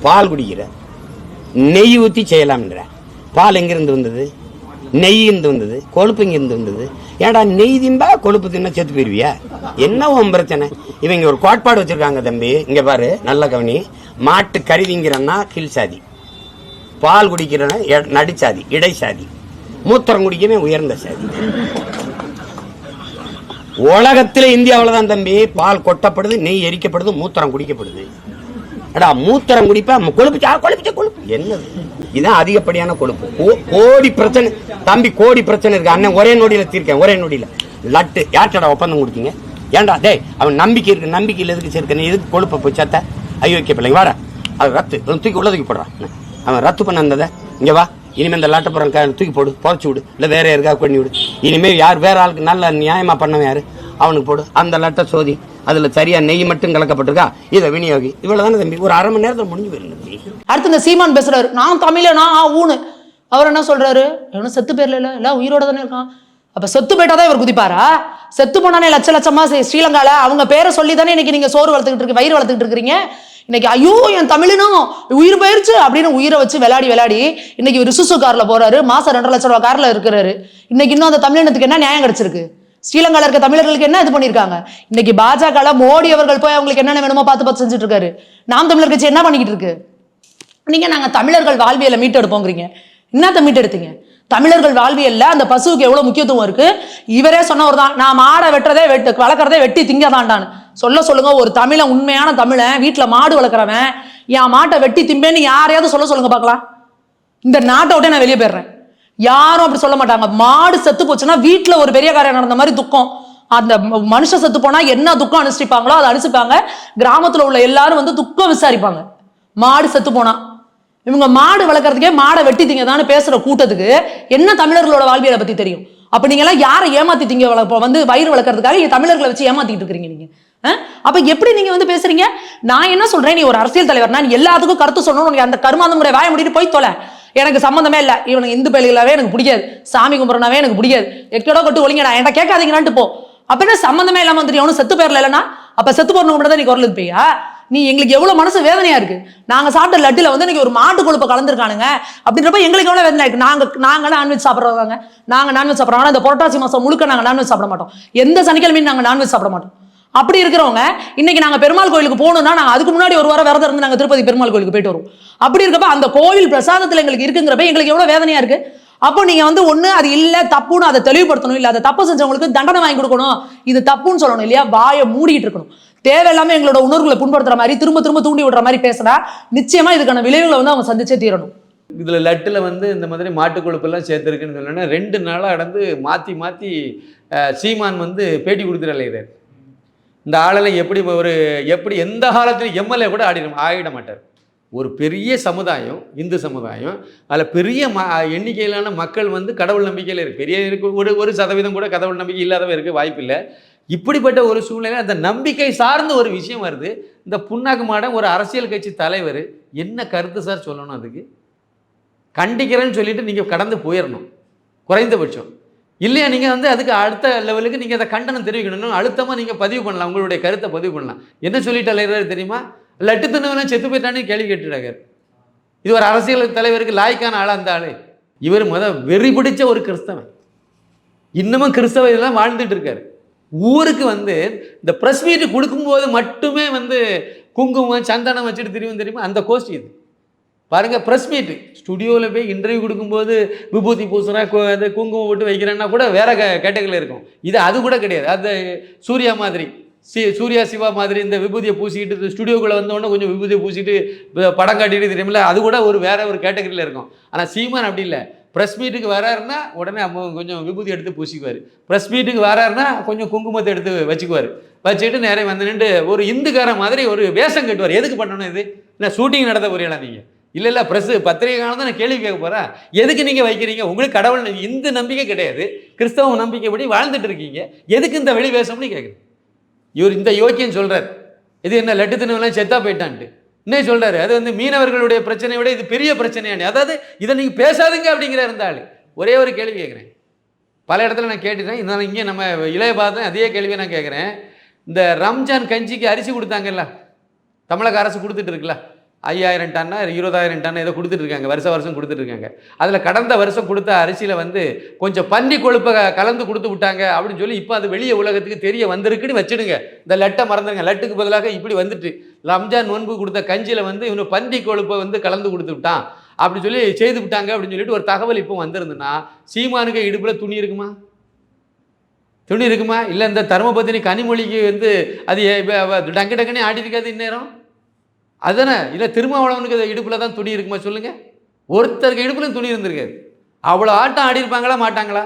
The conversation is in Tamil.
பால் குடிக்கிற, நெய் ஊற்றி செய்யலாம்ன்ற. பால் எங்கிருந்து வந்தது? நெய் இருந்து வந்தது. கொழுப்பு இங்கிருந்து வந்தது. ஏடா நெய் திம்பா கொழுப்பு தின்னா செத்து போயிருவியா? என்ன உன் பிரச்சனை? இவங்க ஒரு கோட்பாடு வச்சிருக்காங்க தம்பி. இங்க பாரு, நல்ல கவனி. மாட்டு கறி திங்கிறன்னா கீழ் சாதி, பால் குடிக்கிறனா நடுச்சாதி, இடைசாதி, மூத்திரம் குடிக்கிறேன் உயர்ந்த சாதி. உலகத்துல இந்தியாவில தான் தம்பி பால் கொட்டப்படுது, நெய் எரிக்கப்படுது, மூத்திரம் குடிக்கப்படுது. அடா மூத்திரம் குடிப்பா கொழுப்பு என்னது? இதுதான் அதிகப்படியான கொழுப்பு. கோடி பிரச்சனை தம்பி, கோடி பிரச்சனை இருக்கு. அண்ணன் ஒரே நொடியில தீர்க்கேன், ஒரே நொடியில. லட்டு யார்ட்டடா ஒப்பந்தம் கொடுத்தீங்க? ஏன்டா டேய், அவன் நம்பிக்கை இருக்கு, நம்பிக்கையில் எதுக்கு சேர்க்க? நீ எதுக்கு கொழுப்பை போய் சேர்த்த? ஐயோக்கிய பிள்ளைங்க வாடா, அது ரத்து தூக்கி உள்ள தூக்கி போடுறான். அவன் ரத்து பண்ண வந்ததை இங்க வா, இனிமேல் இந்த லாட்டப்புறம் தூக்கி போடு, புதைச்சி விடு, இல்லை வேற யாருக்காக பண்ணி விடு. இனிமேல் யார் வேற ஆளுக்கு நல்ல நியாயமா பண்ணவன் யாரு, அவனுக்கு போடு. அந்த லட்டை சோதி, அதுல சரியா நெய் மட்டும் கலக்கப்பட்டிருக்கா, இதை விநியோகி. இவ்வளவுதானே தம்பி, ஒரு அரை மணி நேரத்தில் முடிஞ்சு போயிருந்தது. அடுத்து இந்த சீமான் பேசுறாரு, நான் தமிழனா ஊனு. அவர் என்ன சொல்றாரு? எவனும் செத்து பேர்ல இல்ல, உயிரோட தானே இருக்கான். அப்ப செத்து போயிட்டாதான் இவர் குதிப்பாரா? செத்து போனானே லட்ச லட்சமா ஸ்ரீலங்கால அவங்க பேரை சொல்லி தானே இன்னைக்கு நீங்க சோறு வளர்த்துக்கிட்டு இருக்கு, வயிறு வளர்த்துக்கிட்டு இருக்கிறீங்க. இன்னைக்கு ஐயோ என் தமிழனும் உயிர் போயிருச்சு அப்படின்னு உயிரை வச்சு விளையாடி இன்னைக்கு ரிசுசு கார்ல போறாரு, மாசம் 2.5 லட்சம் ரூபாய் கார்ல இருக்கிறாரு. இன்னைக்கு இன்னும் அந்த தமிழினத்துக்கு என்ன நியாயம் கிடைச்சிருக்கு? ஸ்ரீலங்கால இருக்க தமிழர்களுக்கு என்ன இது பண்ணிருக்காங்க? இன்னைக்கு பாஜக மோடி அவர்கள் போய் அவங்களுக்கு என்னென்ன வேணுமோ பார்த்து செஞ்சுட்டு இருக்காரு. நாம் தமிழர் கட்சி என்ன பண்ணிக்கிட்டு இருக்கு? நீங்க நாங்க தமிழர்கள் வாழ்வியலை மீட்டெடுப்போங்கிறீங்க. என்னத்த மீட்டெடுத்தீங்க? தமிழர்கள் வாழ்வியல்ல அந்த பசுவுக்கு எவ்வளவு முக்கியத்துவம் இருக்கு. இவரே சொன்னவர் தான், நான் மாடை வெட்டுறதே வளர்க்கறதே வெட்டி திங்கதாண்டான்னு. சொல்லுங்க, ஒரு தமிழன், உண்மையான தமிழன், வீட்டுல மாடு வளர்க்குறவன் என் மாட்டை வெட்டி திம்பேன்னு யாரையாவது சொல்லுங்க பார்க்கலாம். இந்த நாட்டை விட்டு நான் வெளியே போயிடுறேன். யாரும் அப்படி சொல்ல மாட்டாங்க. மாடு செத்து போச்சுன்னா வீட்டுல ஒரு பெரிய காரியம் நடந்த மாதிரி துக்கம். அந்த மனுஷன் செத்து போனா என்ன துக்கம் அனுஷ்டிப்பாங்களோ அதை அனுப்பிப்பாங்க. கிராமத்துல உள்ள எல்லாரும் துக்கம் விசாரிப்பாங்க. மாடு செத்து போனா இவங்க மாடு வளர்க்கறதுக்கே மாடை வெட்டி திங்கதான்னு பேசுற கூட்டத்துக்கு என்ன தமிழர்களோட வாழ்வியலை பத்தி தெரியும்? அப்ப நீங்க எல்லாம் யாரை ஏமாத்தி திங்க வயிறு வளர்க்கறதுக்காக தமிழர்களை வச்சு ஏமாத்திட்டு இருக்கிறீங்க நீங்க. அப்ப எப்படி நீங்க பேசுறீங்க? நான் என்ன சொல்றேன், நீ ஒரு அரசியல் தலைவர்னா நீ எல்லாத்துக்கும் கருத்து சொல்லணும். அந்த கருமாந்தமுறை வாய முடிட்டு போய் தொலை. எனக்கு சம்பந்தமே இல்லை, இவனுக்கு இந்து பயிர்களாவே எனக்கு பிடிக்காது, சாமி கும்பிட்றனாவே எனக்கு பிடிக்காது, எக்கடோ கொட்டு ஒளிங்கடா என்கிட்ட கேட்காதீங்கன்னாட்டு போ. அப்ப என்ன சம்பந்தமே இல்லாம வந்துட்டு அவனு செத்து பேர்ல இல்லைன்னா அப்ப செத்து போறவங்க மட்டும் தான் நீ குரல் இருப்பியா? நீ எங்களுக்கு எவ்வளவு மனசு வேதனையா இருக்கு. நாங்க சாப்பிட்ட லட்டுல இன்னைக்கு ஒரு மாட்டு கொழுப்பை கலந்துருக்கானுங்க அப்படின்றப்ப எங்களுக்கு எவ்வளவு வேதனை இருக்கு. நாங்க நான்வெஜ் சாப்பிட்றவங்க, நாங்க நான்வெஜ் சாப்பிட்றோம். ஆனா இந்த புரட்டாசி மாசம் முழுக்க நாங்க நான்வெஜ் சாப்பிட மாட்டோம். எந்த சனிக்கிழமையும் நாங்க நான்வெஜ் சாப்பிட மாட்டோம். அப்படி இருக்கிறவங்க இன்னைக்கு நாங்க பெருமாள் கோயிலுக்கு போகணும்னா நாங்க அதுக்கு முன்னாடி ஒரு வாரம் விரதம் இருந்து நாங்க திருப்பதி பெருமாள் கோயிலுக்கு போயிட்டு வருவோம். அப்படி இருக்கப்ப அந்த கோவில் பிரசாதத்துல எங்களுக்கு இருக்குங்கிறப்ப எங்களுக்கு எவ்வளவு வேதனையா இருக்கு. அப்போ நீங்க ஒண்ணு அது இல்ல தப்புன்னு அதை தெளிவுபடுத்தணும், இல்ல அதை தப்பு செஞ்சவங்களுக்கு தண்டனை வாங்கி கொடுக்கணும், இது தப்புன்னு சொல்லணும் இல்லையா? வாயை மூடிட்டு இருக்கணும். தேவையில்லாம எங்களோட உணர்வுகளை புண்படுத்துற மாதிரி திரும்ப திரும்ப தூண்டி விடுற மாதிரி பேசுறா நிச்சயமா இதுக்கான விளைவுகளை அவங்க சந்திச்சே தீரணும். இதுல லட்டுல இந்த மாதிரி மாட்டு கொழுப்பு எல்லாம் சேர்த்துருக்குன்னு சொன்னா 2 நாளா நடந்து மாத்தி சீமான் பேட்டி கொடுத்துட்டு இந்த ஆளெல்லாம் எப்படி எந்த காலத்திலும் எம்எல்ஏ கூட ஆகிட மாட்டார். ஒரு பெரிய சமுதாயம், இந்து சமுதாயம், அதில் பெரிய எண்ணிக்கையிலான மக்கள் கடவுள் நம்பிக்கையில் இருக்கு. பெரிய இருக்கு, 1% கூட கடவுள் நம்பிக்கை இல்லாதவ இருக்க வாய்ப்பு இல்லை. இப்படிப்பட்ட ஒரு சூழ்நிலை அந்த நம்பிக்கை சார்ந்த ஒரு விஷயம் வருது. இந்த புண்ணாக்கு மாடம் ஒரு அரசியல் கட்சி தலைவர் என்ன கருத்து சார் சொல்லணும்? அதுக்கு கண்டிக்கிறேன்னு சொல்லிட்டு நீங்கள் கடந்து போயிடணும் குறைந்தபட்சம். இல்லையா நீங்கள் அதுக்கு அடுத்த லெவலுக்கு நீங்கள் அதை கண்டனம் தெரிவிக்கணும். அழுத்தமாக நீங்கள் பதிவு பண்ணலாம், உங்களுடைய கருத்தை பதிவு பண்ணலாம். என்ன சொல்லிட்டு அலைகிறாரு தெரியுமா? லட்டு தின்னவெல்லாம் செத்து போயிட்டானே கேள்வி கேட்டுட்டாங்க. இது ஒரு அரசியல் தலைவருக்கு லாய்க்கான ஆளா? அந்த ஆளு இவர் வெறி பிடிச்ச ஒரு கிறிஸ்தவன், இன்னமும் கிறிஸ்தவ இதெல்லாம் வாழ்ந்துட்டு இருக்காரு. ஊருக்கு இந்த ப்ரெஸ் மீட் கொடுக்கும்போது மட்டுமே குங்குமம் சந்தனம் வச்சுட்டு தெரியும் தெரியுமா? அந்த கோஷ்டி இது பாருங்க. ப்ரெஸ் மீட் ஸ்டுடியோவில் போய் இன்டர்வியூ கொடுக்கும்போது விபூதி பூசுனா குங்குமம் போட்டு வைக்கிறேன்னா கூட வேற கேட்டகரியில் இருக்கும். இது அது கூட கிடையாது. அது சூர்யா மாதிரி சூர்யா சிவா மாதிரி இந்த விபூதியை பூசிக்கிட்டு ஸ்டுடியோக்குள்ளே வந்தோடனே கொஞ்சம் விபூதியை பூசிட்டு படம் காட்டிட்டு தெரியுமில்ல, அது கூட வேற ஒரு கேட்டகரியில் இருக்கும். ஆனால் சீமான் அப்படி இல்லை. ப்ரெஸ் மீட்டுக்கு வராருன்னா உடனே கொஞ்சம் விபூதி எடுத்து பூசிக்குவார். ப்ரெஸ் மீட்டுக்கு வராருன்னா கொஞ்சம் குங்குமத்தை எடுத்து வச்சுக்குவார். வச்சுக்கிட்டு நிறைய நின்று ஒரு இந்துக்கார மாதிரி ஒரு வேஷம் கட்டுவார். எதுக்கு பண்ணணும்? இது இல்லை ஷூட்டிங் நடத்த போறீங்களா நீங்கள்? இல்லை ப்ரெஸ் பத்திரிகைக்கான தான் கேள்வி கேட்க போகிறேன். எதுக்கு நீங்கள் வைக்கிறீங்க? உங்களுக்கு கடவுள் இந்து நம்பிக்கை கிடையாது, கிறிஸ்தவ நம்பிக்கைப்படி வாழ்ந்துட்டு இருக்கீங்க, எதுக்கு இந்த வெளி வேஷம்னு கேட்குறேன். இவர் இந்த யோக்கியம் சொல்கிறார், இது என்ன லட்டு தினவெல்லாம் செத்தா போயிட்டான்ட்டு. இன்னும் சொல்கிறாரு அது மீனவர்களுடைய பிரச்சனையை விட இது பெரிய பிரச்சனையானு. அதாவது இதை நீங்கள் பேசாதுங்க அப்படிங்கிற இருந்தாலும் ஒரே ஒரு கேள்வி கேட்குறேன். பல இடத்துல நான் கேட்டுட்டேன், இருந்தாலும் இங்கே நம்ம இளைய பார்த்தேன் அதே கேள்வியை நான் கேட்குறேன். இந்த ரம்ஜான் கஞ்சிக்கு அரிசி கொடுத்தாங்கல்ல, தமிழக அரசு கொடுத்துட்டு இருக்குல்ல, 5000 டன்னா 20000 டன் ஏதோ கொடுத்துட்ருக்காங்க, வருஷம் கொடுத்துட்ருக்காங்க. அதில் கடந்த வருஷம் கொடுத்த அரிசியில் வந்து கொஞ்சம் பன்றி கொழுப்பை கலந்து கொடுத்து விட்டாங்க அப்படின்னு சொல்லி இப்போ அது வெளியே உலகத்துக்கு தெரிய வந்திருக்குன்னு வச்சுடுங்க. இந்த லட்டை மறந்துடுங்க. லட்டுக்கு பதிலாக இப்படி வந்துட்டு ரம்ஜான் நோன்பு கொடுத்த கஞ்சியில் வந்து இவனு பன்றி கொழுப்பை வந்து கலந்து கொடுத்து விட்டான் அப்படி சொல்லி செய்து விட்டாங்க அப்படின்னு சொல்லிட்டு ஒரு தகவல் இப்போ வந்திருந்துன்னா சீமானுக்கு இடுப்பில் துணி இருக்குமா? துணி இருக்குமா? இல்லை இந்த தர்மபத்தினி கனிமொழிக்கு வந்து அது டக்கு டக்குனே ஆடி இருக்காது இந்நேரம் அதுதானே? இல்லை திருமாவளவனுக்கு இடுப்பில் தான் துணி இருக்குமா சொல்லுங்கள்? ஒருத்தருக்கு இடுப்புலையும் துணி இருந்திருக்காது. அவ்வளோ ஆட்டம் ஆடி இருப்பாங்களா மாட்டாங்களா?